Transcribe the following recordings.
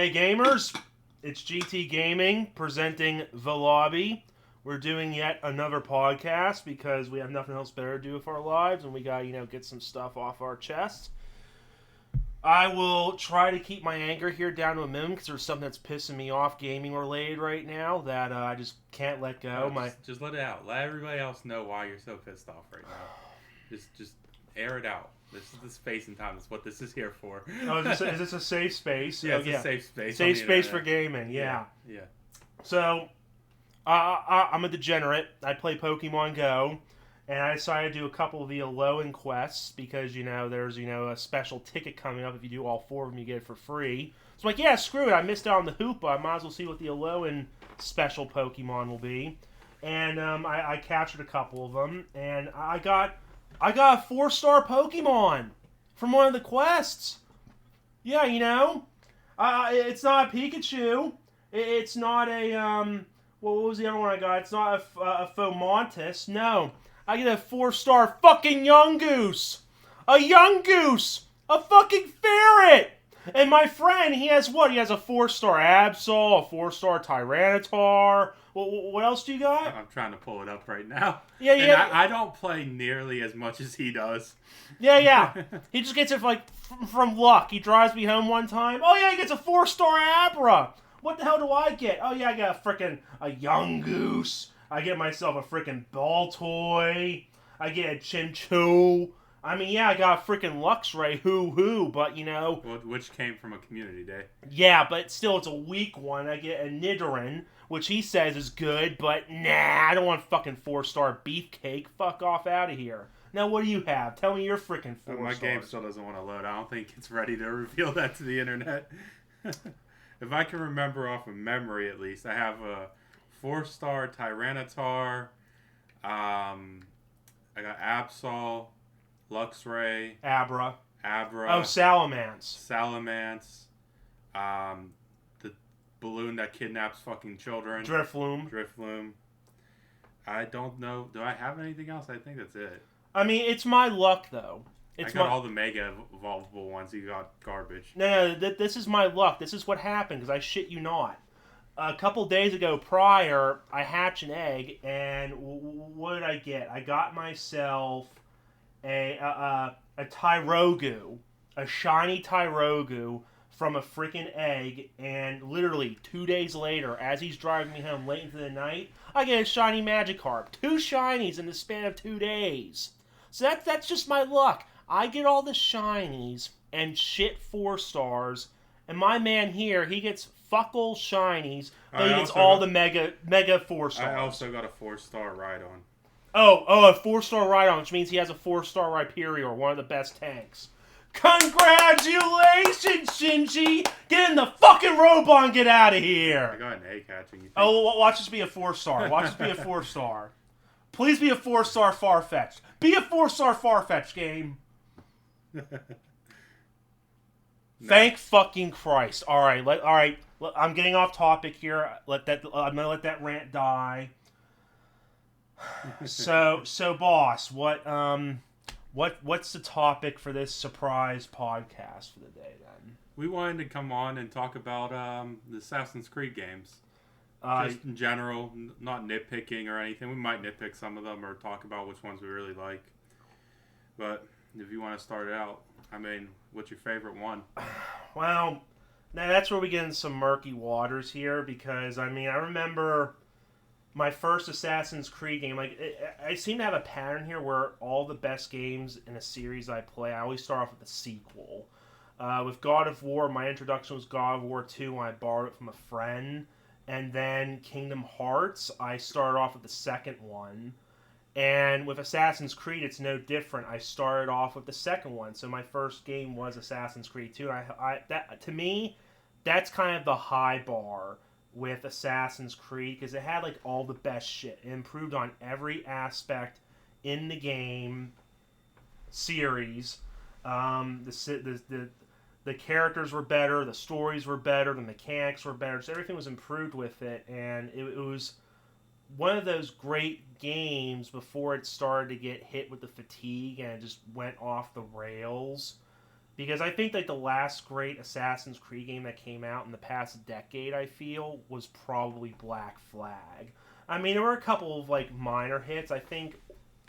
Hey gamers, it's GT Gaming presenting The Lobby. We're doing yet another podcast because we have nothing else better to do with our lives and we gotta, get some stuff off our chest. I will try to keep my anger here down to a minimum because there's something that's pissing me off gaming related right now that I just can't let go. Just let it out. Let everybody else know why you're so pissed off right now. Just air it out. This is the space and time. That's what this is here for. Oh, is this a safe space? Yeah, it's a safe space. Safe space for gaming, yeah. So, I'm a degenerate. I play Pokemon Go, and I decided to do a couple of the Alolan quests because, there's, a special ticket coming up. If you do all 4 of them, you get it for free. So I'm like, yeah, screw it. I missed out on the Hoopa. I might as well see what the Alolan special Pokemon will be. And I captured a couple of them, and I got a 4-star Pokemon from one of the quests. Yeah, it's not a Pikachu. It's not a, what was the other one I got? It's not a Fomantis. No. I get a 4-star fucking Yungoos. A Yungoos. A fucking ferret. And my friend, he has what? He has a 4-star Absol, a 4-star Tyranitar. What else do you got? I'm trying to pull it up right now. Yeah. And I don't play nearly as much as he does. Yeah. He just gets it from luck. He drives me home one time. Oh yeah, he gets a 4-star Abra. What the hell do I get? Oh yeah, I got a Yungoos. I get myself a freaking Baltoy. I get a Chinchou. I mean, yeah, I got a freaking Luxray, but Which came from a community day. Yeah, but still, it's a weak one. I get a Nidoran, which he says is good, but nah, I don't want fucking 4-star Beefcake. Fuck off out of here. Now, what do you have? Tell me your freaking 4 My stars. game still doesn't want to load. I don't think it's ready to reveal that to the internet. If I can remember off of memory, at least, I have a 4-star Tyranitar. I got Absol, Luxray, Abra. Oh, Salamence. The balloon that kidnaps fucking children. Drifloon. I don't know. Do I have anything else? I think that's it. I mean, it's my luck, though. I got all the mega evolvable ones. You got garbage. No, this is my luck. This is what happened, because I shit you not. A couple days ago prior, I hatched an egg, and what did I get? I got myself a Tyrogu, a shiny Tyrogu from a freaking egg, and literally 2 days later, as he's driving me home late into the night, I get a shiny Magikarp. 2 shinies in the span of 2 days. So that's just my luck. I get all the shinies and shit 4 stars, and my man here, he gets fuck all shinies, but he gets all the mega 4 stars. I also got a 4-star Rhydon. Oh, a 4-star Rhydon, which means he has a 4-star Rhyperior, one of the best tanks. Congratulations, Shinji! Get in the fucking robot and get out of here! I got an egg hatching. Oh, watch this be a 4-star. Watch this be a 4-star. Please be a 4-star Farfetch'd. Be a 4-star Farfetch'd, game. No. Thank fucking Christ. All right. I'm getting off topic here. I'm gonna let that rant die. So, boss, what's the topic for this surprise podcast for the day then? We wanted to come on and talk about the Assassin's Creed games. Just in general, not nitpicking or anything. We might nitpick some of them or talk about which ones we really like. But if you want to start it out, I mean, what's your favorite one? Well, now that's where we get into some murky waters here because, I remember my first Assassin's Creed game. I seem to have a pattern here where all the best games in a series I play, I always start off with a sequel. With God of War, my introduction was God of War 2 when I borrowed it from a friend. And then Kingdom Hearts, I started off with the second one. And with Assassin's Creed, it's no different. I started off with the second one. So my first game was Assassin's Creed 2. And that, to me, that's kind of the high bar with Assassin's Creed because it had all the best shit. It improved on every aspect in the game series. The characters were better, the stories were better, the mechanics were better, so everything was improved with it, and it was one of those great games before it started to get hit with the fatigue and it just went off the rails. Because I think like the last great Assassin's Creed game that came out in the past decade, I feel, was probably Black Flag. I mean, there were a couple of like minor hits. I think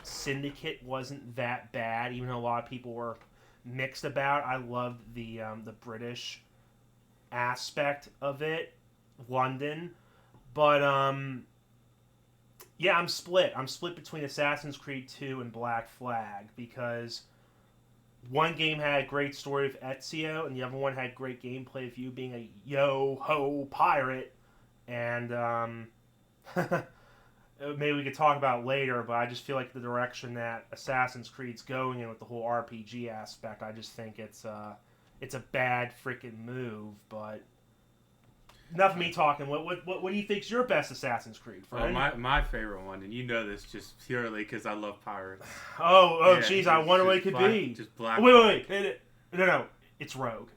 Syndicate wasn't that bad, even though a lot of people were mixed about. I loved the British aspect of it, London, but yeah, I'm split. I'm split between Assassin's Creed 2 and Black Flag because one game had a great story of Ezio, and the other one had great gameplay of you being a yo-ho pirate. And maybe we could talk about it later, but I just feel like the direction that Assassin's Creed's going in with the whole RPG aspect, I just think it's a bad freaking move. But enough of me talking. What do you think's your best Assassin's Creed, friend? Well, my favorite one, and you know this just purely because I love pirates. Oh, jeez, I wonder what it could be. Just Black. Wait. No, it's Rogue.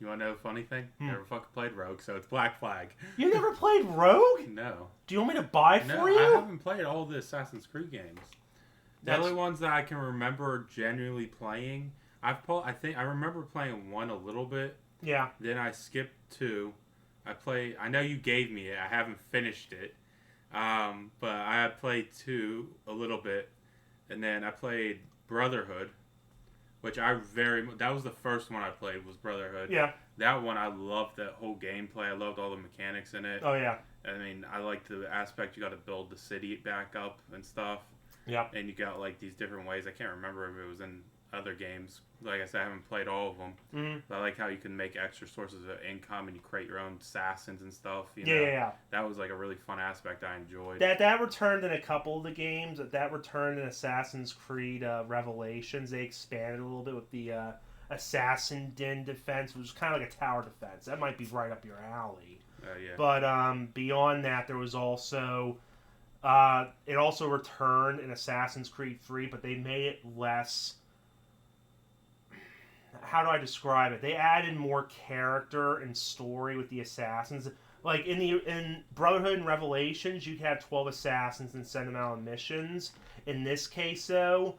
You want to know a funny thing? Never fucking played Rogue, so it's Black Flag. You never played Rogue? No. Do you want me to buy it for you? I haven't played all the Assassin's Creed games. The only ones that I can remember genuinely playing, I remember playing one a little bit. Yeah. Then I skipped two. I know you gave me it. I haven't finished it. But I had played two a little bit. And then I played Brotherhood, which that was the first one I played, was Brotherhood. Yeah. That one, I loved that whole gameplay. I loved all the mechanics in it. Oh, yeah. I mean, I liked the aspect you got to build the city back up and stuff. Yeah. And you got, like, these different ways. I can't remember if it was in other games. Like I said, I haven't played all of them. Mm-hmm. But I like how you can make extra sources of income and you create your own assassins and stuff. Yeah. That was, like, a really fun aspect I enjoyed. That returned in a couple of the games. That returned in Assassin's Creed Revelations. They expanded a little bit with the Assassin Den defense, which was kind of like a tower defense. That might be right up your alley. Yeah. But beyond that, there was also... it also returned in Assassin's Creed 3, but they made it less... How do I describe it? They added more character and story with the assassins. Like in Brotherhood and Revelations, you could have 12 assassins and send them out on missions. In this case, though,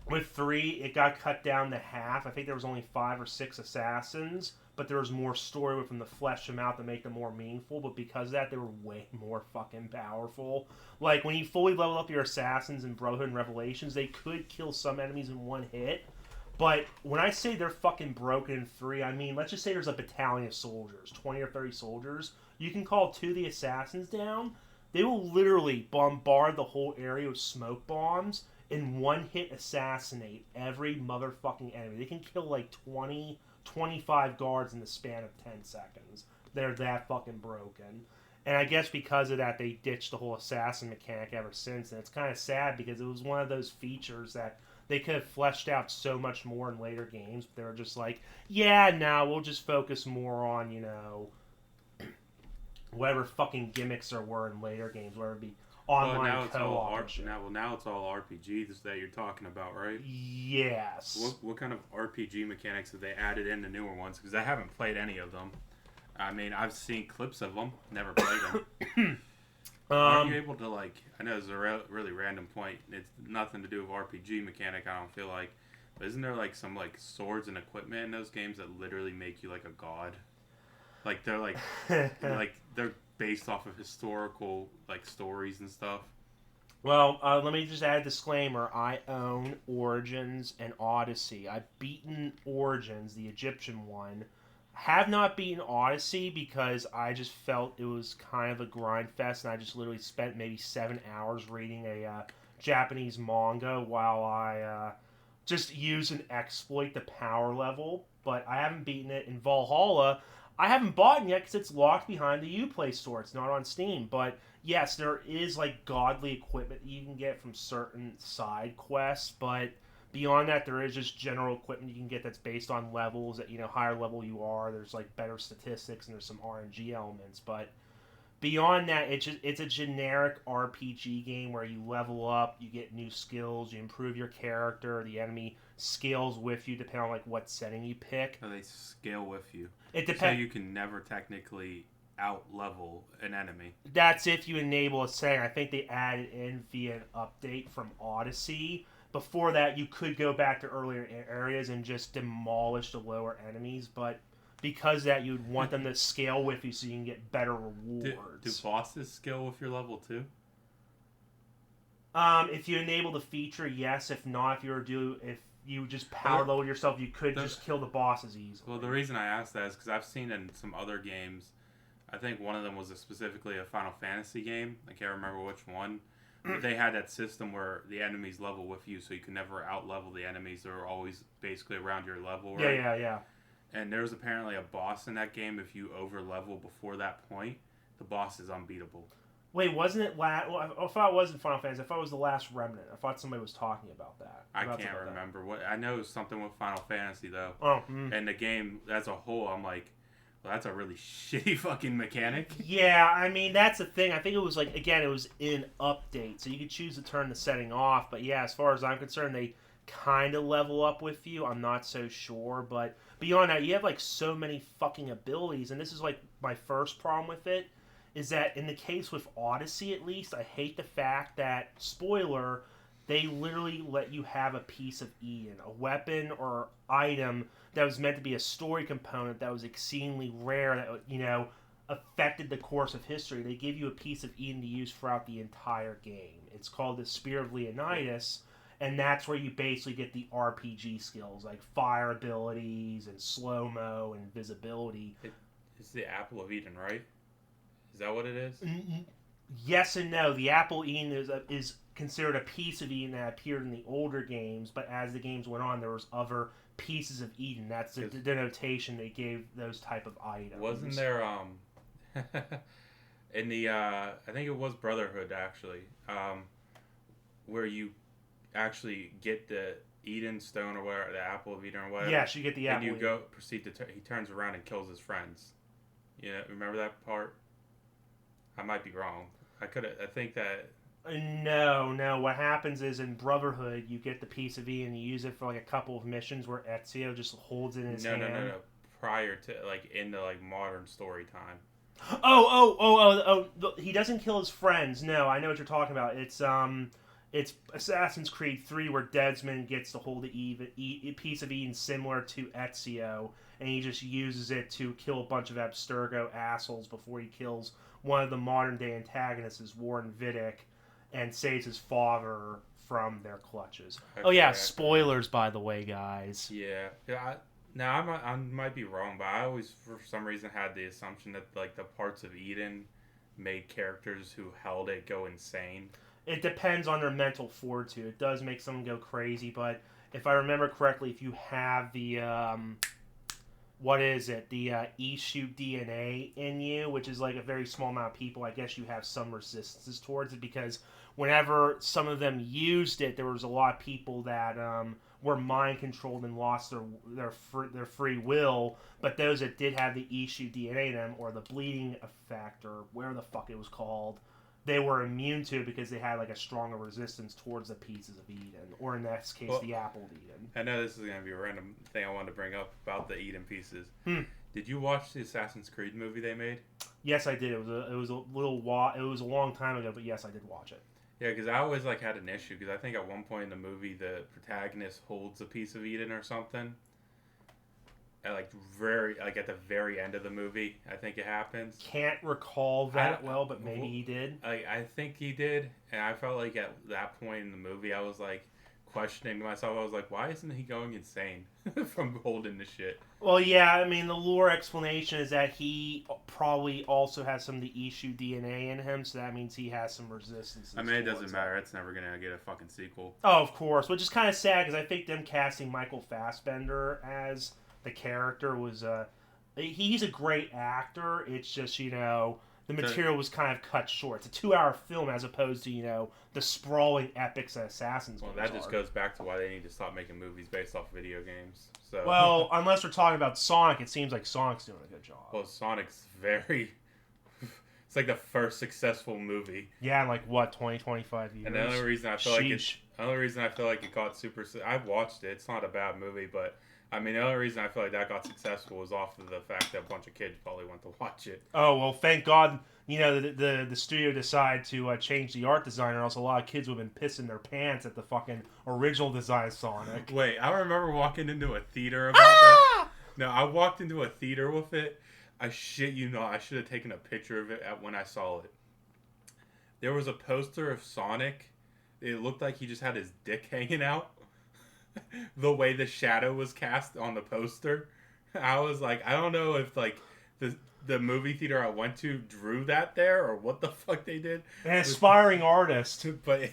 with 3, it got cut down to half. I think there was only 5 or 6 assassins, but there was more story with them to flesh them out to make them more meaningful. But because of that, they were way more fucking powerful. Like, when you fully level up your assassins in Brotherhood and Revelations, they could kill some enemies in one hit. But when I say they're fucking broken in 3, I mean, let's just say there's a battalion of soldiers, 20 or 30 soldiers. You can call 2 of the assassins down. They will literally bombard the whole area with smoke bombs and one hit assassinate every motherfucking enemy. They can kill like 20, 25 guards in the span of 10 seconds. They're that fucking broken. And I guess because of that, they ditched the whole assassin mechanic ever since. And it's kind of sad because it was one of those features that they could have fleshed out so much more in later games. But they were just like, yeah, no, we'll just focus more on, whatever fucking gimmicks there were in later games, whether it be online co-op. Now it's all RPGs that you're talking about, right? Yes. What kind of RPG mechanics have they added in the newer ones? Because I haven't played any of them. I mean, I've seen clips of them, never played them. Are you able to, like, I know it's a really random point. It's nothing to do with RPG mechanic, I don't feel like. But isn't there, like, some, like, swords and equipment in those games that literally make you, like, a god? Like, they're, like, they're based off of historical, like, stories and stuff. Well, let me just add a disclaimer. I own Origins and Odyssey. I've beaten Origins, the Egyptian one. Have not beaten Odyssey because I just felt it was kind of a grind fest, and I just literally spent maybe 7 hours reading a Japanese manga while I just use and exploit the power level. But I haven't beaten it. In Valhalla, I haven't bought it yet because it's locked behind the Uplay store. It's not on Steam. But yes, there is like godly equipment that you can get from certain side quests, but beyond that, there is just general equipment you can get that's based on levels. That higher level you are, there's like better statistics and there's some RNG elements. But beyond that, it's a generic RPG game where you level up, you get new skills, you improve your character. The enemy scales with you depending on like what setting you pick. So they scale with you. It depends. So you can never technically out level an enemy. That's if you enable a setting. I think they added in via an update from Odyssey before that, you could go back to earlier areas and just demolish the lower enemies, but because that you'd want them to scale with you so you can get better rewards. Do bosses scale with your level too? If you enable the feature, yes. If not, if you just power level yourself, you could just kill the bosses easily. Well, the reason I asked that is because I've seen in some other games, I think one of them was specifically a Final Fantasy game. I can't remember which one. But they had that system where the enemies level with you, so you can never out-level the enemies. They're always basically around your level, right? Yeah. And there's apparently a boss in that game. If you over-level before that point, the boss is unbeatable. Wait, wasn't it I thought it wasn't Final Fantasy. I thought it was the Last Remnant. I thought somebody was talking about that. I can't remember. What I know is something with Final Fantasy, though. Oh. And the game as a whole, I'm like, well, that's a really shitty fucking mechanic. Yeah, I mean, that's the thing. I think it was it was in update, so you could choose to turn the setting off. But yeah, as far as I'm concerned, they kind of level up with you. I'm not so sure. But beyond that, you have so many fucking abilities. And this is my first problem with it. Is that in the case with Odyssey, at least, I hate the fact that, spoiler, they literally let you have a piece of Eden, a weapon or item that was meant to be a story component that was exceedingly rare, that, affected the course of history. They give you a piece of Eden to use throughout the entire game. It's called the Spear of Leonidas, and that's where you basically get the RPG skills, like fire abilities and slow-mo and visibility. It's the Apple of Eden, right? Is that what it is? Yes and no. The Apple Eden is considered a piece of Eden that appeared in the older games, but as the games went on, there was other pieces of Eden. That's the denotation they gave those type of items. Wasn't there in the I think it was Brotherhood actually, where you actually get the Eden Stone or whatever, the Apple of Eden or whatever. Yes, you get the Apple. And you proceed to he turns around and kills his friends. Yeah, remember that part? I might be wrong. I think that. No. What happens is in Brotherhood, you get the piece of Eden and you use it for a couple of missions where Ezio just holds it in his hand. No. Prior to in the modern story time. Oh! He doesn't kill his friends. No, I know what you're talking about. It's Assassin's Creed 3 where Desmond gets to hold a piece of Eden similar to Ezio, and he just uses it to kill a bunch of Abstergo assholes before he kills one of the modern-day antagonists, Warren Vidic, and saves his father from their clutches. Spoilers, by the way, guys. Yeah. Now, I might be wrong, but I always, for some reason, had the assumption that the parts of Eden made characters who held it go insane. It depends on their mental fortitude. It does make someone go crazy, but if I remember correctly, if you have the E-shoot DNA in you, which is a very small amount of people, I guess you have some resistance towards it, because whenever some of them used it, there was a lot of people that were mind controlled and lost their free will, but those that did have the E-shoot DNA in them, or the bleeding effect, or whatever the fuck it was called, they were immune to it because they had a stronger resistance towards the pieces of Eden, or in this case, the Apple of Eden. I know this is going to be a random thing I wanted to bring up about the Eden pieces. Did you watch the Assassin's Creed movie they made? Yes, I did. It was a little while. It was a long time ago, but yes, I did watch it. Yeah, because I always had an issue because I think at one point in the movie the protagonist holds a piece of Eden or something. At at the very end of the movie, I think it happens. Can't recall that well, but maybe he did. I think he did, and I felt like at that point in the movie, I was questioning myself. I was like, why isn't he going insane from holding the shit? Well, yeah, I mean, the lore explanation is that he probably also has some of the Ishu DNA in him, so that means he has some resistance. I mean, it doesn't matter. It's never going to get a fucking sequel. Oh, of course, which is kind of sad, because I think them casting Michael Fassbender as the character was he's a great actor. It's just the material was kind of cut short. It's a 2-hour film as opposed to the sprawling epics that Assassin's Well, games that just goes back to why they need to stop making movies based off video games. So well, unless we're talking about Sonic, it seems like Sonic's doing a good job. Well, Sonic's very it's the first successful movie. Yeah, in 20-25 years. And the only reason I feel like it got super. I've watched it. It's not a bad movie, but I mean, the only reason I feel like that got successful was off of the fact that a bunch of kids probably went to watch it. Oh, well, thank God, the studio decided to change the art designer, or else a lot of kids would have been pissing their pants at the fucking original design of Sonic. Wait, I remember walking into a theater about that. No, I walked into a theater with it. I shit you not, I should have taken a picture of it when I saw it. There was a poster of Sonic. It looked like he just had his dick hanging out. The way the shadow was cast on the poster. I was like, I don't know if like the movie theater I went to drew that there or what the fuck they did. An aspiring artist. But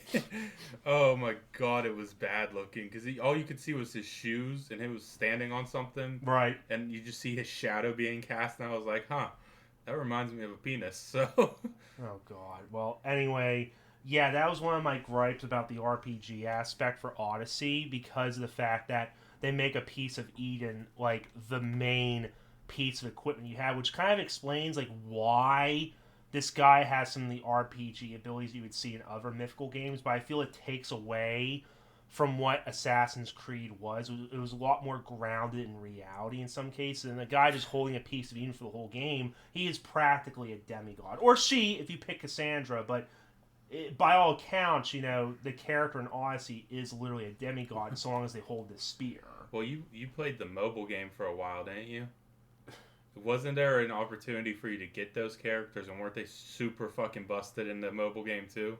oh my god, it was bad looking because all you could see was his shoes and he was standing on something. Right. And you just see his shadow being cast and I was like, huh, that reminds me of a penis. So oh god. Well, anyway, yeah, that was one of my gripes about the RPG aspect for Odyssey because of the fact that they make a piece of Eden like the main piece of equipment you have, which kind of explains like why this guy has some of the RPG abilities you would see in other mythical games, but I feel it takes away from what Assassin's Creed was. It was a lot more grounded in reality in some cases, and the guy just holding a piece of Eden for the whole game, he is practically a demigod. Or she, if you pick Cassandra, but by all accounts, the character in Odyssey is literally a demigod as long as they hold this spear. Well, you played the mobile game for a while, didn't you? Wasn't there an opportunity for you to get those characters, and weren't they super fucking busted in the mobile game too?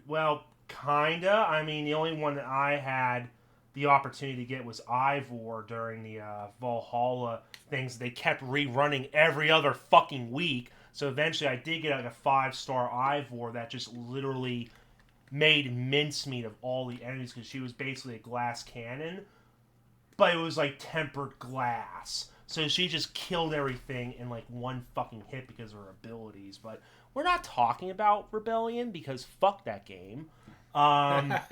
Well, kinda. I mean, the only one that I had the opportunity to get was Ivor during the Valhalla things. They kept rerunning every other fucking week. So eventually I did get like a 5-star Ivor that just literally made mincemeat of all the enemies because she was basically a glass cannon. But it was like tempered glass. So she just killed everything in like one fucking hit because of her abilities. But we're not talking about Rebellion because fuck that game. But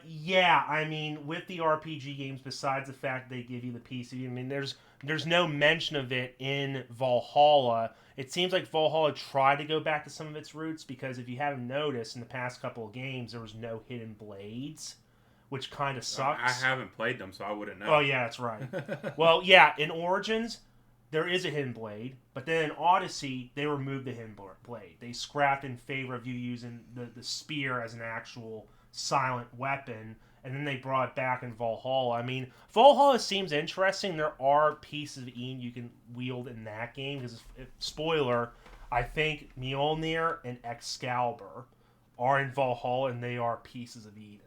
yeah, I mean, with the RPG games, besides the fact they give you the PC, I mean, there's no mention of it in Valhalla. It seems like Valhalla tried to go back to some of its roots because if you haven't noticed, in the past couple of games, there was no hidden blades, which kind of sucks. I haven't played them, so I wouldn't know. Oh, yeah, that's right. Well, yeah, in Origins, there is a hidden blade, but then in Odyssey, they removed the hidden blade. They scrapped in favor of you using the spear as an actual silent weapon, and then they brought it back in Valhalla. I mean, Valhalla seems interesting. There are pieces of Eden you can wield in that game, because, spoiler, I think Mjolnir and Excalibur are in Valhalla, and they are pieces of Eden.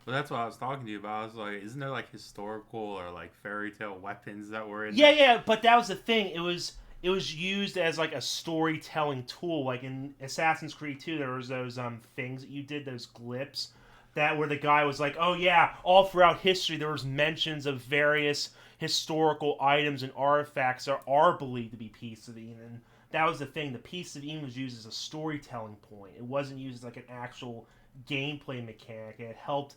Well, that's what I was talking to you about. I was like, isn't there like historical or like fairy tale weapons that were in Yeah, but that was the thing. It was used as like a storytelling tool. Like in Assassin's Creed 2, there was those things that you did, those glyphs, that where the guy was like, oh yeah, all throughout history there was mentions of various historical items and artifacts that are believed to be pieces of Eden. That was the thing. The piece of Eden was used as a storytelling point. It wasn't used as like an actual gameplay mechanic. It helped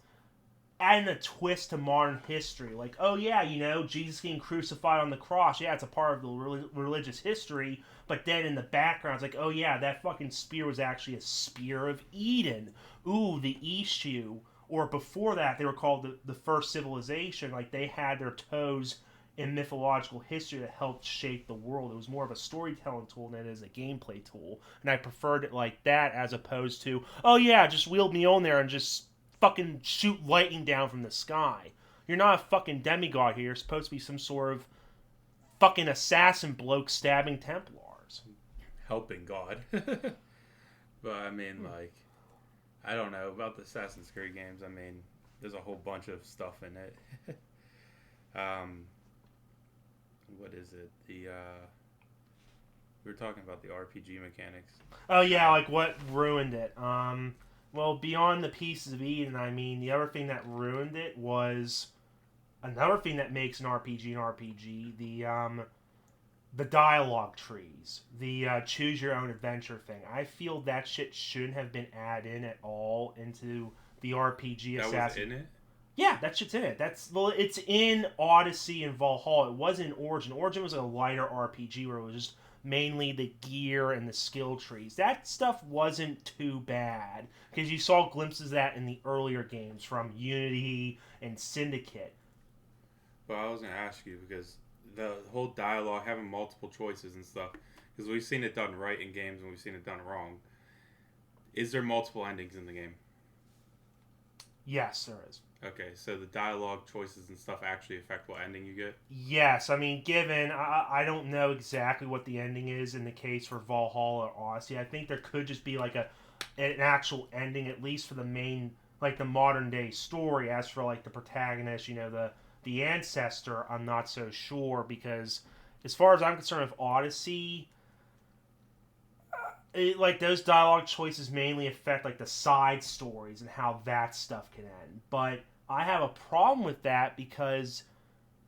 adding a twist to modern history. Like, oh yeah, Jesus getting crucified on the cross. Yeah, it's a part of the religious history. But then in the background, it's like, oh yeah, that fucking spear was actually a spear of Eden. Ooh, the Ishu. Or before that, they were called the first civilization. Like, they had their toes in mythological history that helped shape the world. It was more of a storytelling tool than it is a gameplay tool. And I preferred it like that as opposed to, oh yeah, just wield me on there and just fucking shoot lightning down from the sky. You're not a fucking demigod here. You're supposed to be some sort of fucking assassin bloke stabbing Templars. Helping God. But I mean, like, I don't know about the Assassin's Creed games. I mean, there's a whole bunch of stuff in it. What is it? We were talking about the RPG mechanics. Oh yeah, like what ruined it? Well, beyond the pieces of Eden, I mean, the other thing that ruined it was another thing that makes an RPG, the dialogue trees, the choose your own adventure thing. I feel that shit shouldn't have been added in at all into the RPG. That was in it? Yeah, that shit's in it. It's in Odyssey and Valhalla. It wasn't in Origin. Origin was a lighter RPG where it was just mainly the gear and the skill trees. That stuff wasn't too bad, because you saw glimpses of that in the earlier games from Unity and Syndicate. Well, I was going to ask you, because the whole dialogue, having multiple choices and stuff, because we've seen it done right in games and we've seen it done wrong. Is there multiple endings in the game? Yes, there is. Okay, so the dialogue choices and stuff actually affect what ending you get? Yes, I mean, I don't know exactly what the ending is in the case for Valhalla or Odyssey. I think there could just be like an actual ending, at least for the main, like the modern day story. As for like the protagonist, the ancestor, I'm not so sure, because as far as I'm concerned with Odyssey, like those dialogue choices mainly affect like the side stories and how that stuff can end. But I have a problem with that, because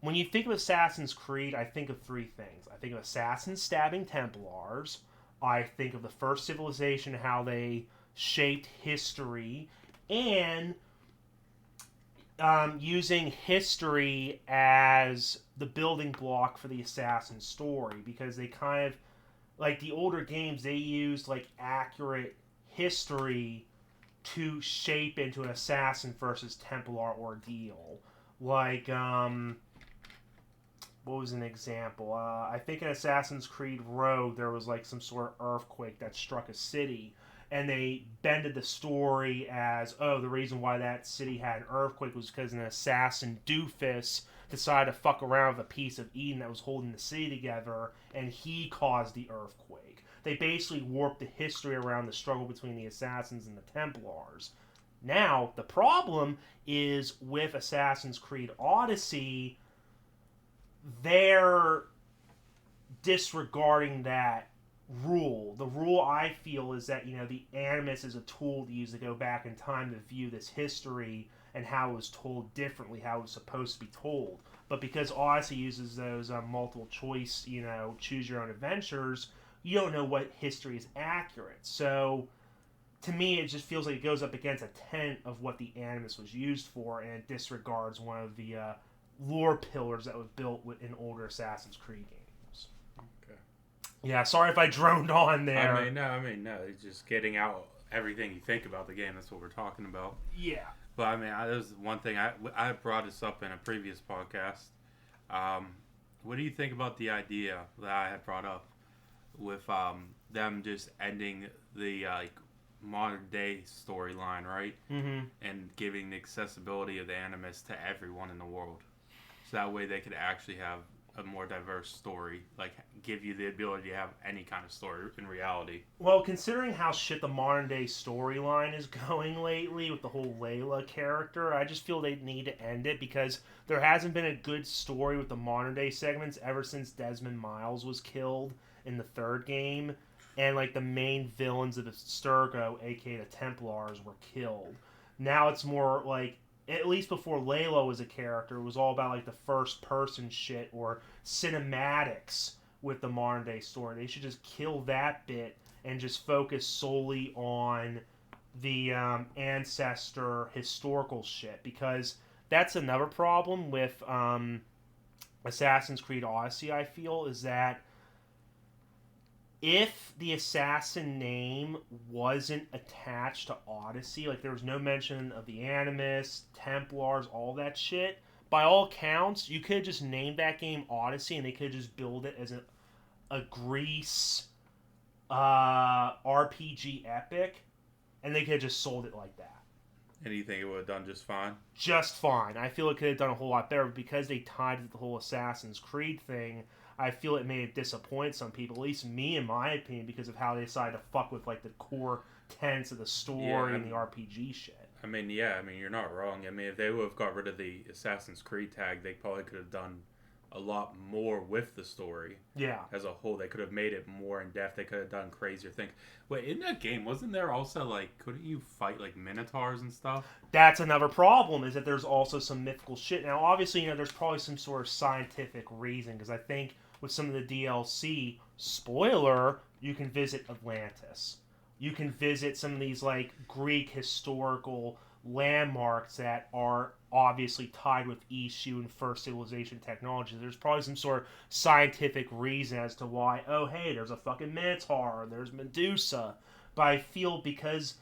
when you think of Assassin's Creed, I think of three things. I think of assassins stabbing Templars. I think of the first civilization, how they shaped history, and using history as the building block for the assassin story, because they kind of, like the older games, they used like accurate history to shape into an assassin versus Templar ordeal. Like, what was an example? I think in Assassin's Creed Rogue, there was like some sort of earthquake that struck a city, and they bended the story as, oh, the reason why that city had an earthquake was because an assassin doofus decided to fuck around with a piece of Eden that was holding the city together, and he caused the earthquake. They basically warped the history around the struggle between the assassins and the Templars. Now, the problem is with Assassin's Creed Odyssey, they're disregarding that rule. The rule, I feel, is that, the Animus is a tool to use to go back in time to view this history and how it was told differently, how it was supposed to be told. But because Odyssey uses those multiple choice, choose your own adventures, you don't know what history is accurate. So, to me, it just feels like it goes up against a tenet of what the Animus was used for, and it disregards one of the lore pillars that was built in older Assassin's Creed games. Okay. Yeah, sorry if I droned on there. I mean, no. It's just getting out everything you think about the game. That's what we're talking about. Yeah. But, I mean, that was one thing. I brought this up in a previous podcast. What do you think about the idea that I had brought up with them just ending the modern day storyline, right? Mm-hmm. And giving the accessibility of the Animus to everyone in the world. So that way they could actually have a more diverse story, like give you the ability to have any kind of story in reality. Well, considering how shit the modern day storyline is going lately with the whole Layla character, I just feel they need to end it, because there hasn't been a good story with the modern day segments ever since Desmond Miles was killed in the third game, and like the main villains of the Sturgo, aka the Templars, were killed. Now it's more like, at least before Layla was a character, it was all about like the first person shit or cinematics with the modern day story. They should just kill that bit and just focus solely on the ancestor historical shit, because that's another problem with Assassin's Creed Odyssey, I feel, is that if the assassin name wasn't attached to Odyssey, like there was no mention of the Animus, Templars, all that shit, by all counts, you could have just named that game Odyssey, and they could just build it as a Greece RPG epic, and they could have just sold it like that. And you think it would have done just fine? Just fine. I feel it could have done a whole lot better, because they tied it to the whole Assassin's Creed thing. I feel it may have disappointed some people, at least me, in my opinion, because of how they decided to fuck with like the core tenets of the story and the RPG shit. I mean, you're not wrong. I mean, if they would have got rid of the Assassin's Creed tag, they probably could have done a lot more with the story. Yeah. As a whole, they could have made it more in depth. They could have done crazier things. Wait, in that game, wasn't there also like, couldn't you fight like minotaurs and stuff? That's another problem, is that there's also some mythical shit. Now, obviously, there's probably some sort of scientific reason, because I think with some of the DLC, spoiler, you can visit Atlantis. You can visit some of these like Greek historical landmarks that are obviously tied with Ishu and First Civilization technology. There's probably some sort of scientific reason as to why, oh, hey, there's a fucking Minotaur, there's Medusa. But I feel because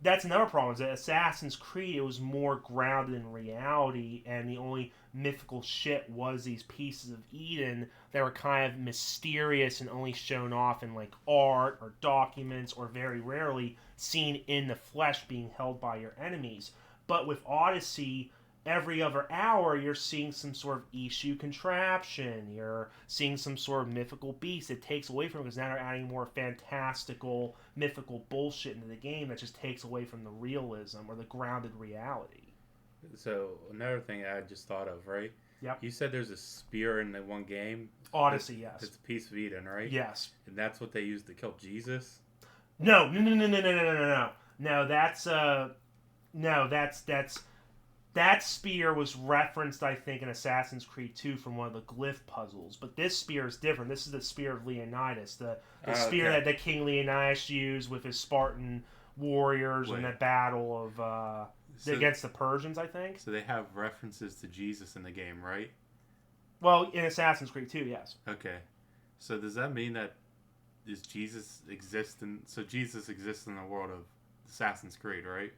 that's another problem, is that Assassin's Creed, it was more grounded in reality, and the only mythical shit was these pieces of Eden that were kind of mysterious and only shown off in like art or documents, or very rarely seen in the flesh being held by your enemies. But with Odyssey, every other hour you're seeing some sort of issue contraption, you're seeing some sort of mythical beast. It takes away from it, because now they're adding more fantastical, mythical bullshit into the game that just takes away from the realism or the grounded reality. So another thing I just thought of, right? Yep. You said there's a spear in the one game. Odyssey, yes. It's a piece of Eden, right? Yes. And that's what they used to kill Jesus? No. That spear was referenced, I think, in Assassin's Creed 2 from one of the glyph puzzles. But this spear is different. This is the spear of Leonidas, the spear that King Leonidas used with his Spartan warriors in the battle of against the Persians, I think. So they have references to Jesus in the game, right? Well, in Assassin's Creed 2, yes. Okay. So does that mean that Jesus exists in the world of Assassin's Creed, right?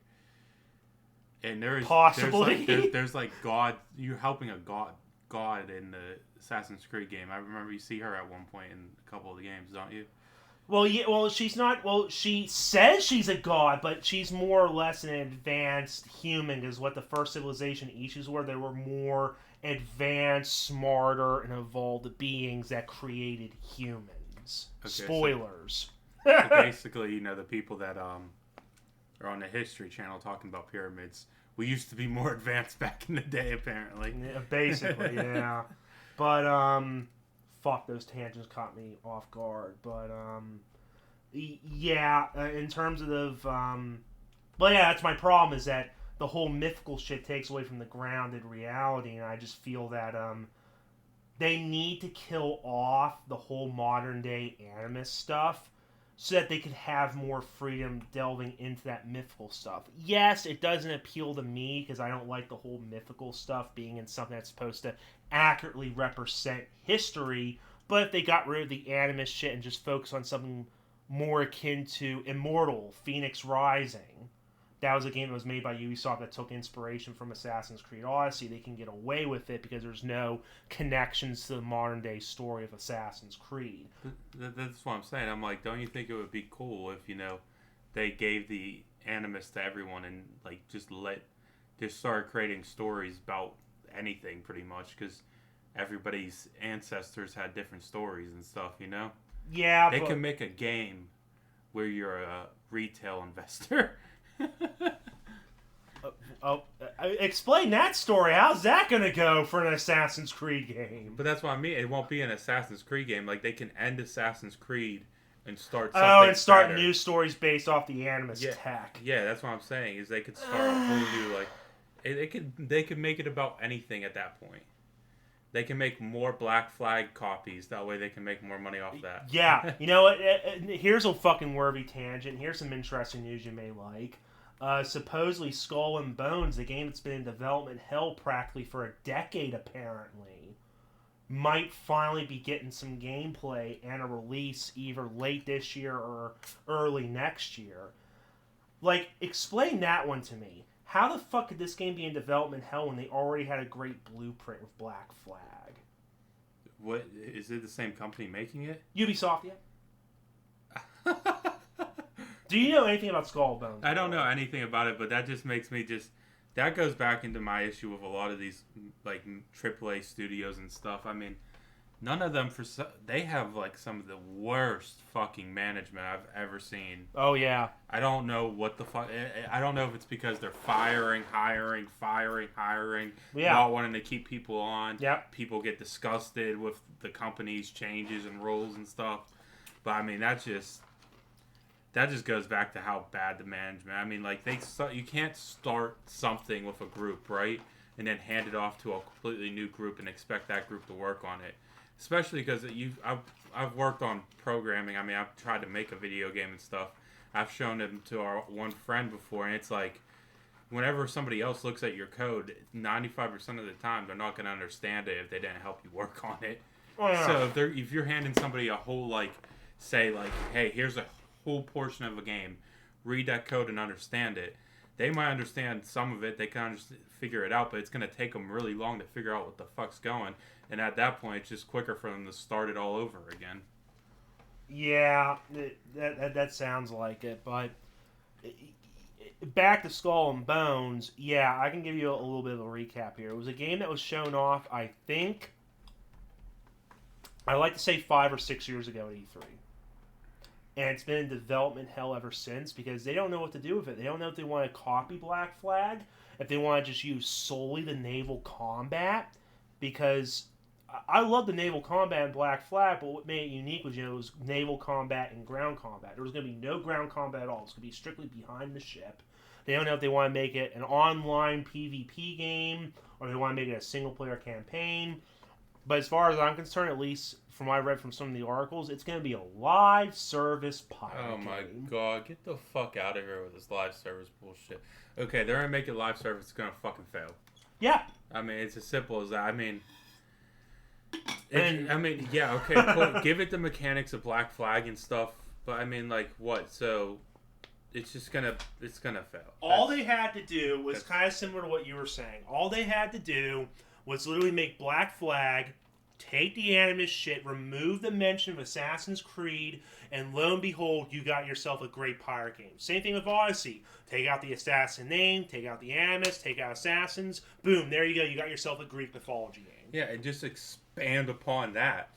And there is possibly there's like God. You're helping a God in the Assassin's Creed game. I remember you see her at one point in a couple of the games, don't you? Well, yeah. Well, she's not. Well, she says she's a god, but she's more or less an advanced human. Is what the First Civilization issues were. They were more advanced, smarter, and evolved beings that created humans. Okay, spoilers. So basically, the people that are on the History Channel talking about pyramids, we used to be more advanced back in the day, apparently. Yeah, basically, yeah. But, fuck, those tangents caught me off guard. But, yeah, in terms of, but yeah, that's my problem, is that the whole mythical shit takes away from the grounded reality, and I just feel that, they need to kill off the whole modern-day animist stuff, so that they could have more freedom delving into that mythical stuff. Yes, it doesn't appeal to me, because I don't like the whole mythical stuff being in something that's supposed to accurately represent history, but if they got rid of the animist shit and just focus on something more akin to Immortal, Phoenix Rising, that was a game that was made by Ubisoft that took inspiration from Assassin's Creed Odyssey, they can get away with it because there's no connections to the modern-day story of Assassin's Creed. That's what I'm saying. I'm like, don't you think it would be cool if, they gave the animus to everyone and, like, just started creating stories about anything, pretty much, because everybody's ancestors had different stories and stuff, Yeah, They can make a game where you're a retail investor. Explain that story. How's that gonna go for an Assassin's Creed game? But that's what I mean. It won't be an Assassin's Creed game. Like, they can end Assassin's Creed and start something and start better. New stories based off the animus tech. Yeah, that's what I'm saying. Is they could start a whole new, like, they could make it about anything at that point. They can make more Black Flag copies. That way they can make more money off that. Yeah. You know what? Here's a fucking worthy tangent. Here's some interesting news you may like. Supposedly Skull and Bones, the game that's been in development hell practically for a decade apparently, might finally be getting some gameplay and a release either late this year or early next year. Like, explain that one to me. How the fuck could this game be in development hell when they already had a great blueprint with Black Flag? What, is it the same company making it? Ubisoft, yeah. Do you know anything about Skull and Bones? I don't know anything about it, but that just makes me that goes back into my issue with a lot of these, like, AAA studios and stuff. I mean, none of them, they have, like, some of the worst fucking management I've ever seen. Oh, yeah. I don't know what the fuck. I don't know if it's because they're hiring, not wanting to keep people on. Yep. People get disgusted with the company's changes and rules and stuff. But, I mean, that just goes back to how bad the management. I mean, like, you can't start something with a group, right? And then hand it off to a completely new group and expect that group to work on it. Especially because I've worked on programming. I mean, I've tried to make a video game and stuff. I've shown it to our one friend before, and it's like, whenever somebody else looks at your code, 95% of the time they're not going to understand it if they didn't help you work on it. Oh, yeah. So if you're handing somebody a whole, like, say, like, hey, here's a whole portion of a game, read that code and understand it. They might understand some of it, they can figure it out, but it's going to take them really long to figure out what the fuck's going. And at that point, it's just quicker for them to start it all over again. Yeah, that sounds like it, but back to Skull and Bones, yeah, I can give you a little bit of a recap here. It was a game that was shown off, I think, I like to say 5 or 6 years ago at E3. And it's been in development hell ever since because they don't know what to do with it. They don't know if they want to copy Black Flag, if they want to just use solely the naval combat, because I love the naval combat in Black Flag, but what made it unique was, it was naval combat and ground combat. There was going to be no ground combat at all. It's going to be strictly behind the ship. They don't know if they want to make it an online PvP game or they want to make it a single-player campaign. But as far as I'm concerned, at least from what I read from some of the articles, it's going to be a live service pirate game. Oh my god, get the fuck out of here with this live service bullshit. Okay, they're going to make it live service, it's going to fucking fail. Yeah. I mean, it's as simple as that. I mean, yeah, okay, cool. Give it the mechanics of Black Flag and stuff, but I mean, like, what? So, it's gonna fail. All they had to do was kind of similar to what you were saying. All they had to do was literally make Black Flag, take the Animus shit, remove the mention of Assassin's Creed, and lo and behold, you got yourself a great pirate game. Same thing with Odyssey. Take out the Assassin name, take out the Animus, take out Assassins. Boom, there you go. You got yourself a Greek mythology game. Yeah, and just expand upon that.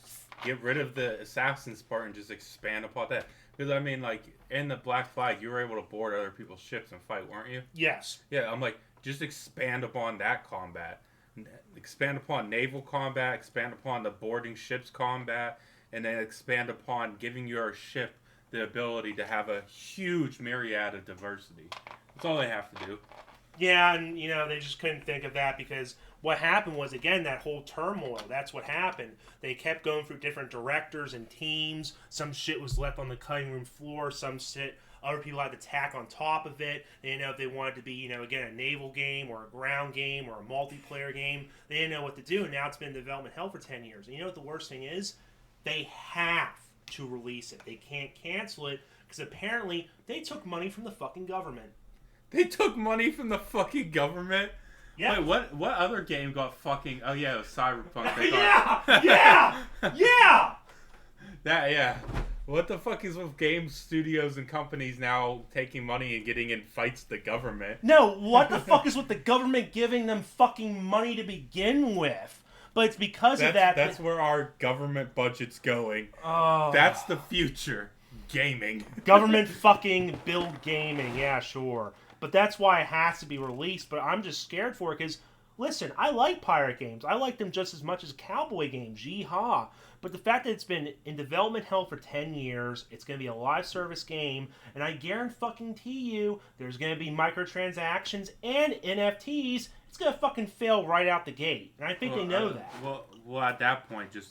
Get rid of the Assassin's part and just expand upon that. Because, I mean, like, in the Black Flag, you were able to board other people's ships and fight, weren't you? Yes. Yeah, I'm like, just expand upon that combat. Expand upon naval combat, expand upon the boarding ships combat, and then expand upon giving your ship the ability to have a huge myriad of diversity. That's all they have to do. Yeah, and, they just couldn't think of that because what happened was, again, that whole turmoil. That's what happened. They kept going through different directors and teams. Some shit was left on the cutting room floor. Some shit, other people had to tack on top of it. They didn't know if they wanted to be, again, a naval game or a ground game or a multiplayer game. They didn't know what to do, and now it's been in development hell for 10 years. And you know what the worst thing is? They have to release it. They can't cancel it because apparently they took money from the fucking government. They took money from the fucking government? Yeah. Wait, what other game got fucking... Oh, yeah, it was Cyberpunk. Yeah! Yeah. What the fuck is with game studios and companies now taking money and getting in fights with the government? No, what the fuck is with the government giving them fucking money to begin with? But it's because of that... That's where our government budget's going. Oh. That's the future. Gaming. Government fucking build gaming. Yeah, sure. But that's why it has to be released. But I'm just scared for it because, listen, I like pirate games. I like them just as much as cowboy games. Yeehaw. But the fact that it's been in development hell for 10 years, it's going to be a live service game, and I guarantee you there's going to be microtransactions and NFTs. It's going to fucking fail right out the gate. And I think they know that. Well, at that point, just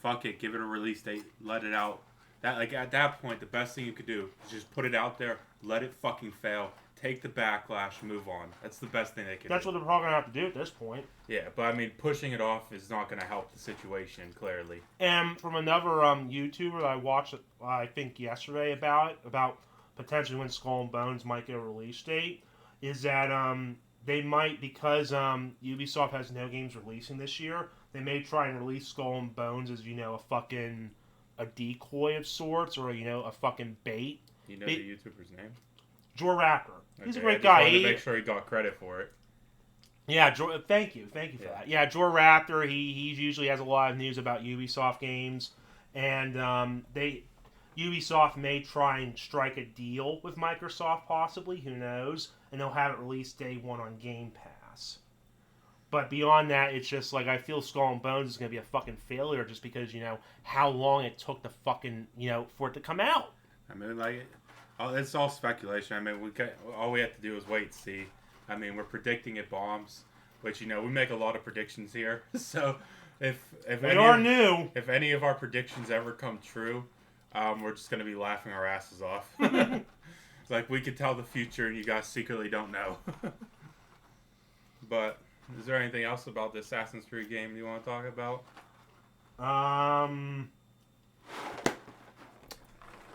fuck it. Give it a release date. Let it out. At that point, the best thing you could do is just put it out there. Let it fucking fail. Take the backlash, move on. That's the best thing they can do. That's what they're probably going to have to do at this point. Yeah, but I mean, pushing it off is not going to help the situation, clearly. And from another YouTuber that I watched, I think yesterday about potentially when Skull and Bones might get a release date, is that they might, because Ubisoft has no games releasing this year, they may try and release Skull and Bones as, a decoy of sorts, or, a fucking bait. You know the YouTuber's name? Jor Raptor. He's a great guy. I wanted to make sure he got credit for it. Yeah, thank you for that. Yeah, Jor Raptor. He usually has a lot of news about Ubisoft games, and Ubisoft may try and strike a deal with Microsoft, possibly. Who knows? And they'll have it released day one on Game Pass. But beyond that, it's just like I feel Skull and Bones is going to be a fucking failure just because how long it took to fucking for it to come out. I mean, it's all speculation. I mean, all we have to do is wait and see. I mean, we're predicting it bombs, which we make a lot of predictions here. So if any of our predictions ever come true, we're just gonna be laughing our asses off. It's like we could tell the future and you guys secretly don't know. But is there anything else about the Assassin's Creed game you want to talk about?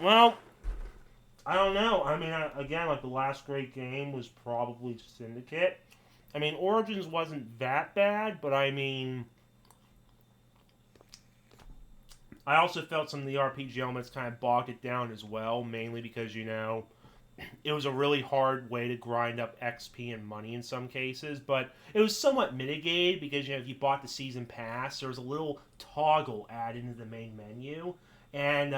Well, I don't know. I mean, again, like the last great game was probably Syndicate. I mean, Origins wasn't that bad, but I mean, I also felt some of the RPG elements kind of bogged it down as well, mainly because, it was a really hard way to grind up XP and money in some cases, but it was somewhat mitigated because, if you bought the season pass, there was a little toggle added into the main menu, and,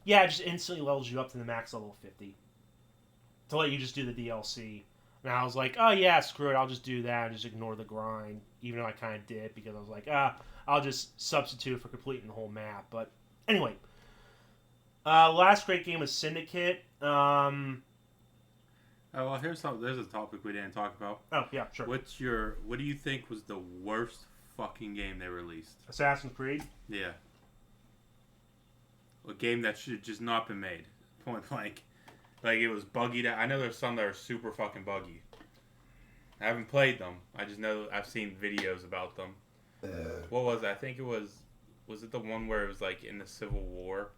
it just instantly levels you up to the max level 50 to let you just do the DLC. And I was like, oh yeah, screw it, I'll just do that and just ignore the grind, even though I kind of did, because I was like, I'll just substitute for completing the whole map. But anyway, last great game was Syndicate. Oh, well, there's a topic we didn't talk about. Oh, yeah, sure. What do you think was the worst fucking game they released? Assassin's Creed? Yeah. A game that should have just not been made. Point blank. Like, it was buggy. I know there's some that are super fucking buggy. I haven't played them. I just know I've seen videos about them. What was it? I think it was it the one where it was like in the Civil War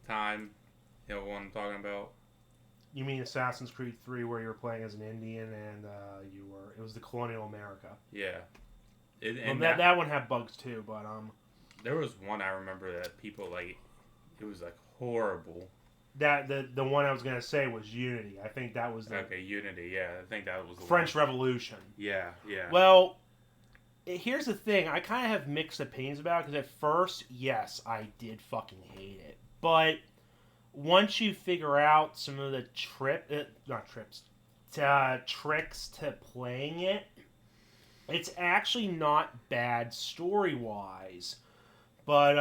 time? You know what I'm talking about? You mean Assassin's Creed 3 where you were playing as an Indian and it was the colonial America. Yeah. That one had bugs too, but there was one I remember that people like, it was like horrible. That the one I was gonna say was Unity. I think that was okay, Unity. Yeah, I think that was the French Revolution. Yeah. Well, here's the thing. I kind of have mixed opinions about it because at first, yes, I did fucking hate it, but once you figure out some of the tricks to playing it, it's actually not bad story-wise. But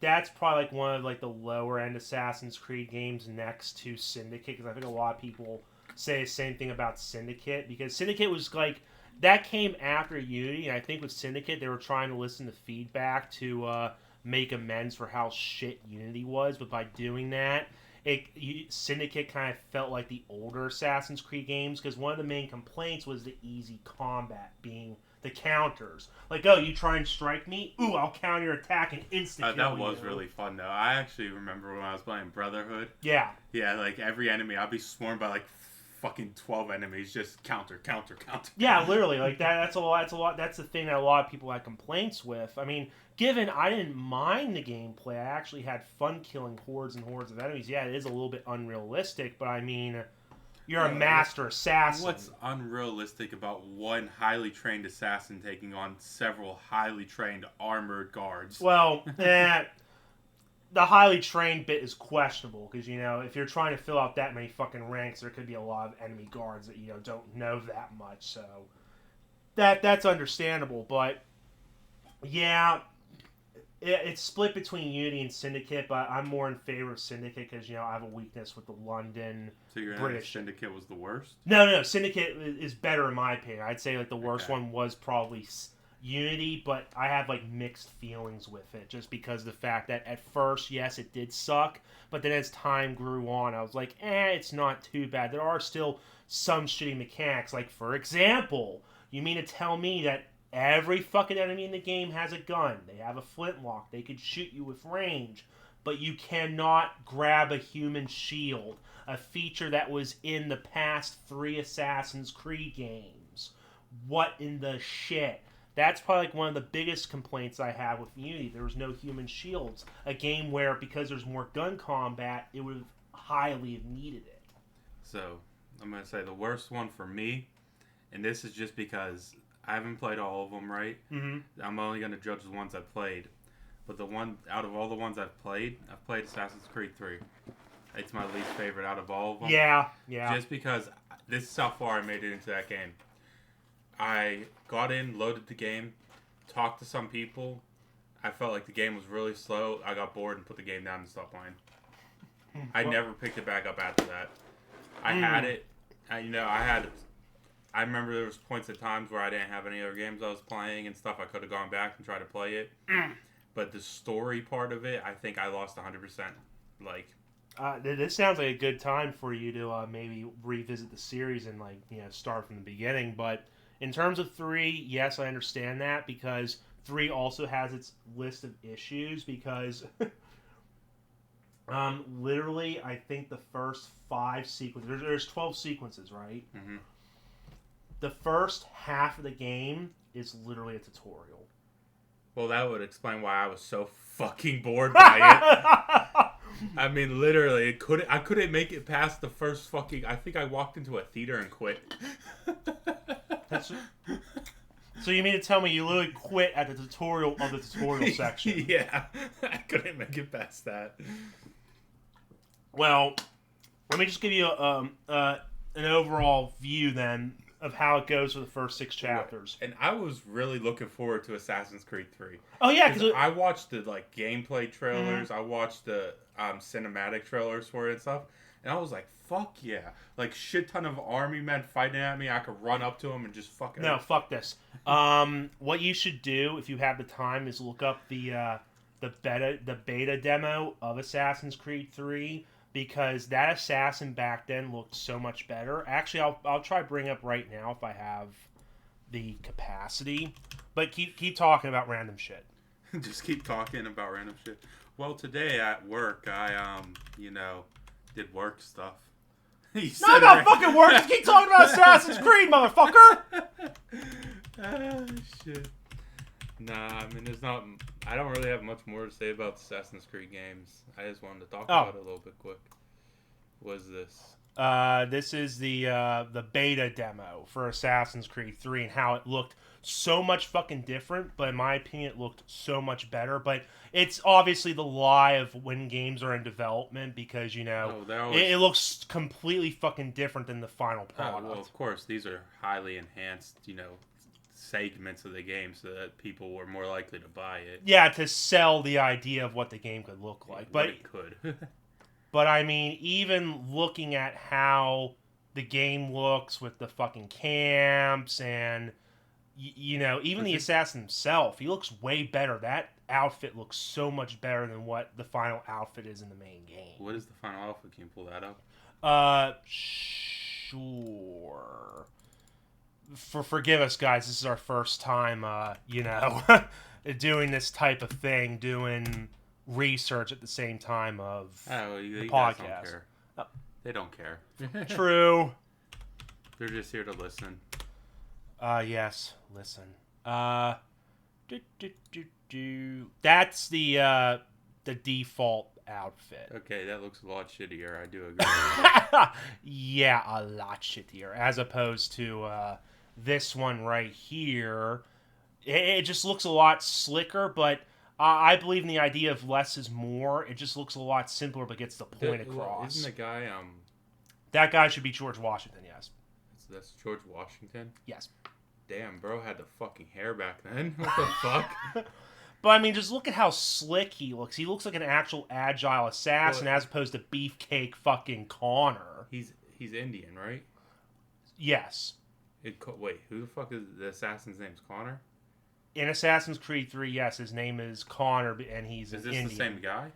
that's probably like one of like the lower end Assassin's Creed games next to Syndicate, because I think a lot of people say the same thing about Syndicate, because Syndicate was like, that came after Unity, and I think with Syndicate they were trying to listen to feedback to make amends for how shit Unity was, but by doing that, Syndicate kind of felt like the older Assassin's Creed games, because one of the main complaints was the easy combat, being the counters. Like, oh, you try and strike me? Ooh, I'll counter your attack and insta-kill that was really fun, though. I actually remember when I was playing Brotherhood. Yeah. Yeah, like every enemy, I'll be swarmed by like fucking 12 enemies, just counter. Yeah, literally, like that's a lot. That's the thing that a lot of people had complaints with. I mean, given I didn't mind the gameplay, I actually had fun killing hordes and hordes of enemies. Yeah, it is a little bit unrealistic, but I mean, you're a master assassin. What's unrealistic about one highly trained assassin taking on several highly trained armored guards? Well, the highly trained bit is questionable, because, if you're trying to fill out that many fucking ranks, there could be a lot of enemy guards that, don't know that much, so that's understandable, but yeah, it's split between Unity and Syndicate, but I'm more in favor of Syndicate because, I have a weakness with the London So you're British. Syndicate was the worst? No, Syndicate is better in my opinion. I'd say, like, the worst one was probably Unity, but I have like mixed feelings with it, just because of the fact that at first, yes, it did suck, but then as time grew on, I was like, it's not too bad. There are still some shitty mechanics, like, for example, you mean to tell me that every fucking enemy in the game has a gun, they have a flintlock, they could shoot you with range, but you cannot grab a human shield, a feature that was in the past 3 Assassin's Creed games? What in the shit? That's probably like one of the biggest complaints I have with Unity. There was no human shields. A game where, because there's more gun combat, it would have highly needed it. So, I'm going to say the worst one for me, and this is just because I haven't played all of them, right? Mm-hmm. I'm only going to judge the ones I've played. But the one, out of all the ones I've played Assassin's Creed 3. It's my least favorite out of all of them. Yeah. Just because this is how far I made it into that game. I got in, loaded the game, talked to some people. I felt like the game was really slow. I got bored and put the game down and stopped playing. I never picked it back up after that. I had it. I remember there was points at times where I didn't have any other games I was playing and stuff. I could have gone back and tried to play it. But the story part of it, I think I lost 100%. Like, This sounds like a good time for you to maybe revisit the series and start from the beginning. But in terms of 3, yes, I understand that because 3 also has its list of issues because literally I think the first 5 sequences there's 12 sequences, right? Mm-hmm. The first half of the game is literally a tutorial. Well, that would explain why I was so fucking bored by it. I mean, literally, I couldn't make it past the first fucking. I think I walked into a theater and quit. So you mean to tell me you literally quit at the tutorial of the tutorial section? Yeah, I couldn't make it past that. Well, let me just give you an overall view then of how it goes for the first 6 chapters. And I was really looking forward to Assassin's Creed 3. Oh yeah, because I watched the gameplay trailers. I watched the cinematic trailers for it and stuff, and I was like, "Fuck yeah!" Shit ton of army men fighting at me. I could run up to them and just fucking. No, fuck this. What you should do if you have the time is look up the beta demo of Assassin's Creed 3. Because that assassin back then looked so much better. Actually, I'll try to bring up right now if I have the capacity. But keep talking about random shit. Just keep talking about random shit. Well, today at work, I did work stuff. Not about fucking work. Just keep talking about Assassin's Creed, motherfucker. Ah, shit. Nah, I mean, I don't really have much more to say about Assassin's Creed games. I just wanted to talk about it a little bit quick. What is this? This is the beta demo for Assassin's Creed 3 and how it looked so much fucking different, but in my opinion it looked so much better. But it's obviously the lie of when games are in development because, it looks completely fucking different than the final product. Well, of course, these are highly enhanced, segments of the game so that people were more likely to buy it. Yeah, to sell the idea of what the game could look like. But it could. But I mean, even looking at how the game looks with the fucking camps and even the assassin himself, he looks way better. That outfit looks so much better than what the final outfit is in the main game. What is the final outfit? Can you pull that up? Sure. Forgive us, guys. This is our first time, doing this type of thing, doing research at the same time of the podcast. Guys don't care. They don't care. True. They're just here to listen. Yes, listen. That's the default outfit. Okay, that looks a lot shittier. I do agree. Yeah, a lot shittier as opposed to this one right here. It just looks a lot slicker, but I believe in the idea of less is more. It just looks a lot simpler, but gets the point across. Isn't the guy That guy should be George Washington. Yes. That's George Washington. Yes. Damn, bro had the fucking hair back then. What the fuck? But I mean, just look at how slick he looks. He looks like an actual agile assassin as opposed to beefcake fucking Connor. He's Indian, right? Yes. Wait, who the fuck is the assassin's name's Connor? In Assassin's Creed 3, yes, his name is Connor, and he's an Indian. Is this the same guy?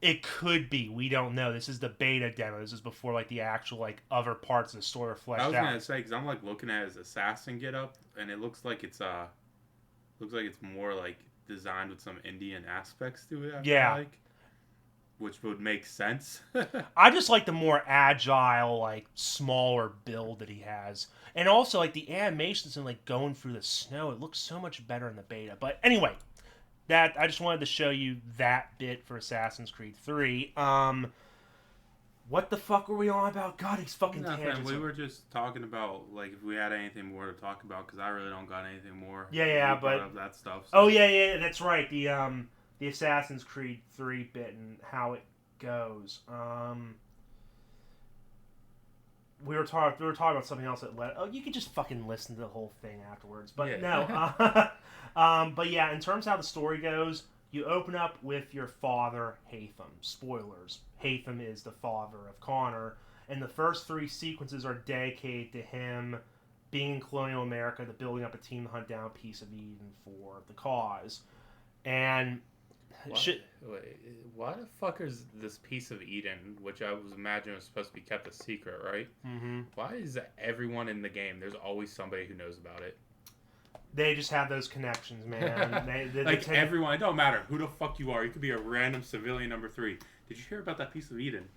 It could be. We don't know. This is the beta demo. This is before the actual other parts of the story are fleshed out. I was gonna say because I'm looking at his assassin getup, and it looks like it's more designed with some Indian aspects to it. I feel like, which would make sense. I just like the more agile, smaller build that he has. And also, the animations and, going through the snow, it looks so much better in the beta. But anyway, I just wanted to show you that bit for Assassin's Creed 3. What the fuck were we on about? God, he's fucking tangents. We were just talking about, if we had anything more to talk about, because I really don't got anything more. Yeah, but... that stuff. So. Oh, yeah, that's right. The Assassin's Creed 3 bit and how it goes. We were talking about something else you could just fucking listen to the whole thing afterwards. But no. But yeah, in terms of how the story goes, you open up with your father, Hatham. Spoilers. Hatham is the father of Connor. And the first 3 sequences are dedicated to him being in colonial America, to building up a team to hunt down a piece of Eden for the cause. And Why the fuck is this piece of Eden, which I was imagining was supposed to be kept a secret, right? Mm-hmm. Why is everyone in the game, there's always somebody who knows about it? They just have those connections, man. Everyone, it don't matter who the fuck you are. You could be a random civilian number 3. Did you hear about that piece of Eden?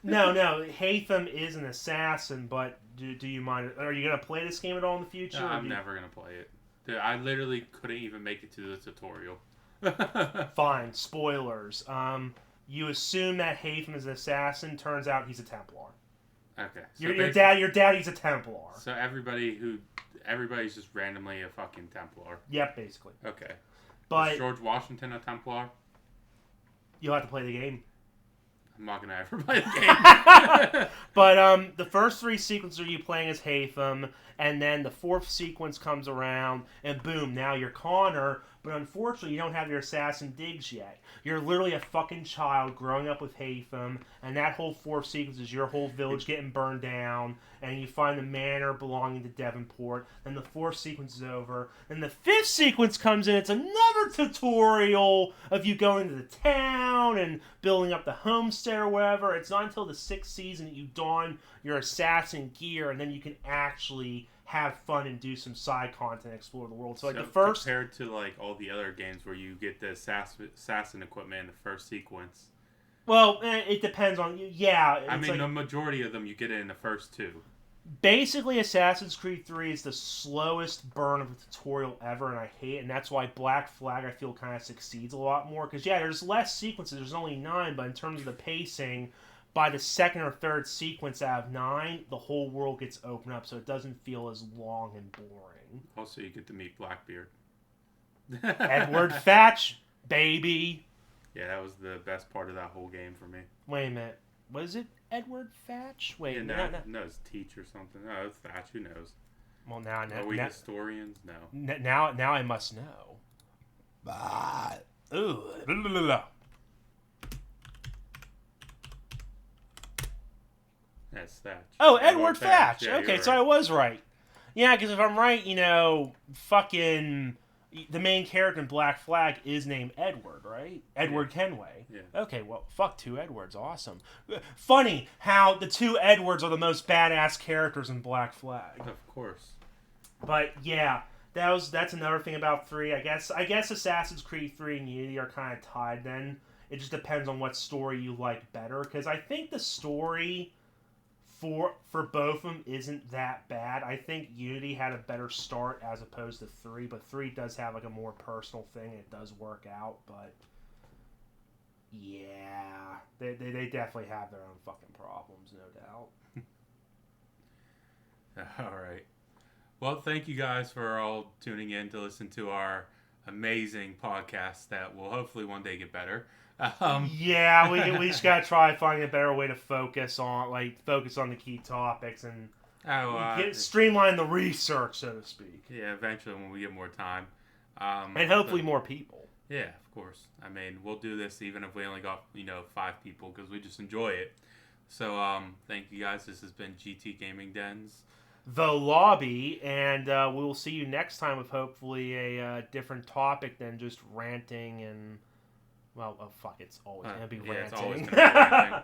No. Hatham is an assassin, but do you mind? Are you going to play this game at all in the future? No, I'm never going to play it. Dude, I literally couldn't even make it to the tutorial. Fine, spoilers. You assume that Hatham is an assassin. Turns out he's a Templar. Okay. So your daddy's a Templar. So everybody's just randomly a fucking Templar. Yep, basically. Okay. But is George Washington a Templar? You'll have to play the game. I'm not gonna ever play the game. But the first 3 sequences are you playing as Hatham, and then the 4th sequence comes around, and boom, now you're Connor. But unfortunately, you don't have your assassin digs yet. You're literally a fucking child growing up with Hatham, and that whole 4th sequence is your whole village getting burned down, and you find the manor belonging to Devonport. Then the 4th sequence is over. Then the 5th sequence comes in. It's another tutorial of you going to the town and building up the homestead or whatever. It's not until the 6th season that you don your assassin gear, and then you can actually have fun and do some side content and explore the world. So the first... Compared to all the other games where you get the assassin equipment in the first sequence. Well, it depends on... Yeah. I mean, the majority of them you get it in the first 2. Basically, Assassin's Creed 3 is the slowest burn of a tutorial ever, and I hate it. And that's why Black Flag, I feel, kind of succeeds a lot more. Because, yeah, there's less sequences. There's only 9, but in terms of the pacing... By the 2nd or 3rd sequence out of 9, the whole world gets opened up, so it doesn't feel as long and boring. Also, you get to meet Blackbeard. Edward Thatch, baby. Yeah, that was the best part of that whole game for me. Wait a minute. Was it Edward Thatch? Wait, yeah, no, it's Teach or something. No, it's Thatch. Who knows? Well, now... Are we historians? No. Now I must know. Ooh. That's Thatch. Oh, Edward Thatch. Yeah, okay, right. so I was right. Yeah, because if I'm right, fucking the main character in Black Flag is named Edward, right? Edward Kenway. Yeah. Okay, well, fuck 2 Edwards. Awesome. Funny how the 2 Edwards are the most badass characters in Black Flag. Of course. But yeah, that's another thing about 3. I guess Assassin's Creed 3 and Unity are kind of tied then. It just depends on what story you like better, because I think the story... For both of them isn't that bad. I think Unity had a better start as opposed to 3, but 3 does have a more personal thing. It does work out, but yeah, they definitely have their own fucking problems, no doubt. All right. Well, thank you guys for all tuning in to listen to our amazing podcast that will hopefully one day get better. Yeah, we just gotta try finding a better way to focus on the key topics and streamline the research, so to speak. Yeah, eventually when we get more time, and hopefully more people. Yeah, of course. I mean, we'll do this even if we only got 5 people because we just enjoy it. So thank you guys. This has been GT Gaming Dens, the lobby, and we will see you next time with hopefully a different topic than just ranting and. Well, fuck, it's always going to be ranting. It's always going to be ranting.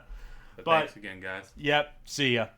But thanks again, guys. Yep, see ya.